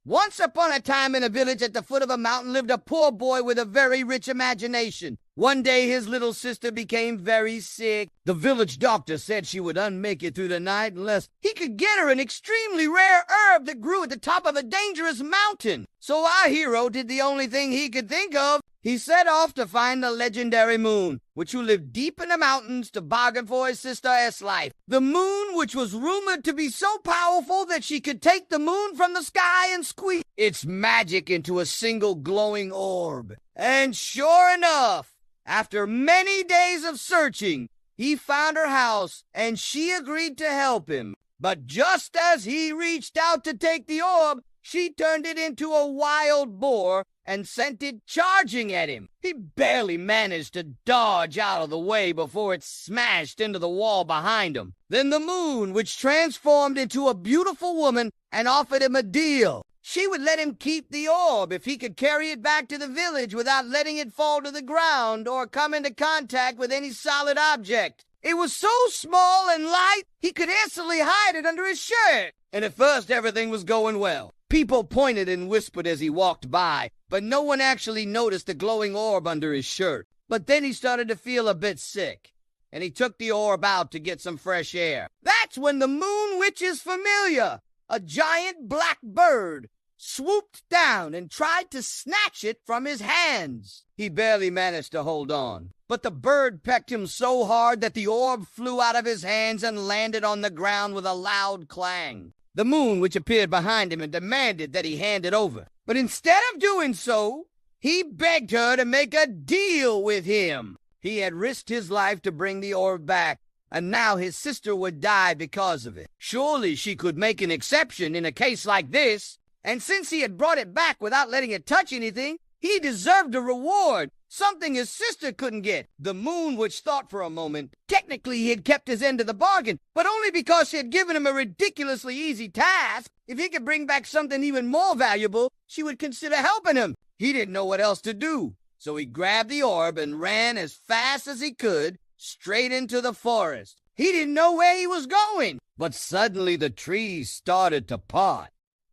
Once upon a time in a village at the foot of a mountain lived a poor boy with a very rich imagination. One day his little sister became very sick. The village doctor said she would unmake it through the night unless he could get her an extremely rare herb that grew at the top of a dangerous mountain. So our hero did the only thing he could think of. He set off to find the legendary moon, which lived deep in the mountains, to bargain for his sister's life. The moon, which was rumored to be so powerful that she could take the moon from the sky and squeeze its magic into a single glowing orb. And sure enough, after many days of searching, he found her house, and she agreed to help him. But just as he reached out to take the orb, she turned it into a wild boar and sent it charging at him. He barely managed to dodge out of the way before it smashed into the wall behind him. Then the moon, which transformed into a beautiful woman and offered him a deal. She would let him keep the orb if he could carry it back to the village without letting it fall to the ground or come into contact with any solid object. It was so small and light, he could instantly hide it under his shirt. And at first, everything was going well. People pointed and whispered as he walked by, but no one actually noticed the glowing orb under his shirt. But then he started to feel a bit sick, and he took the orb out to get some fresh air. That's when the Moon Witch's familiar, a giant black bird, swooped down and tried to snatch it from his hands. He barely managed to hold on, but the bird pecked him so hard that the orb flew out of his hands and landed on the ground with a loud clang. The Moon Witch appeared behind him and demanded that he hand it over. But instead of doing so, he begged her to make a deal with him. He had risked his life to bring the orb back, and now his sister would die because of it. Surely she could make an exception in a case like this. And since he had brought it back without letting it touch anything, he deserved a reward, something his sister couldn't get. The Moon Witch thought for a moment. Technically, he had kept his end of the bargain, but only because she had given him a ridiculously easy task. If he could bring back something even more valuable, she would consider helping him. He didn't know what else to do, so he grabbed the orb and ran as fast as he could, straight into the forest. He didn't know where he was going, but suddenly the trees started to part,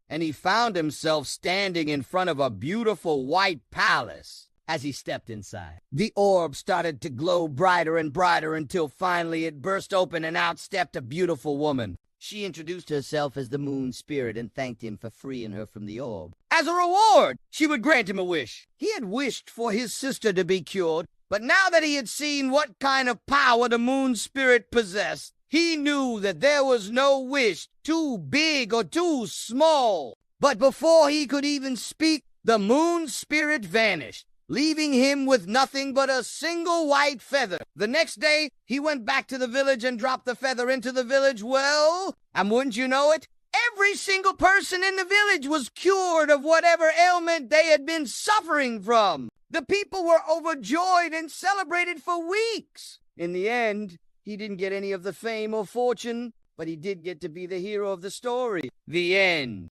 and he found himself standing in front of a beautiful white palace. As he stepped inside, the orb started to glow brighter and brighter until finally it burst open and out stepped a beautiful woman. She introduced herself as the Moon Spirit and thanked him for freeing her from the orb. As a reward, she would grant him a wish. He had wished for his sister to be cured, but now that he had seen what kind of power the Moon Spirit possessed, he knew that there was no wish too big or too small. But before he could even speak, the Moon Spirit vanished, leaving him with nothing but a single white feather. The next day, he went back to the village and dropped the feather into the village well. And wouldn't you know it, every single person in the village was cured of whatever ailment they had been suffering from. The people were overjoyed and celebrated for weeks. In the end, he didn't get any of the fame or fortune, but he did get to be the hero of the story. The end.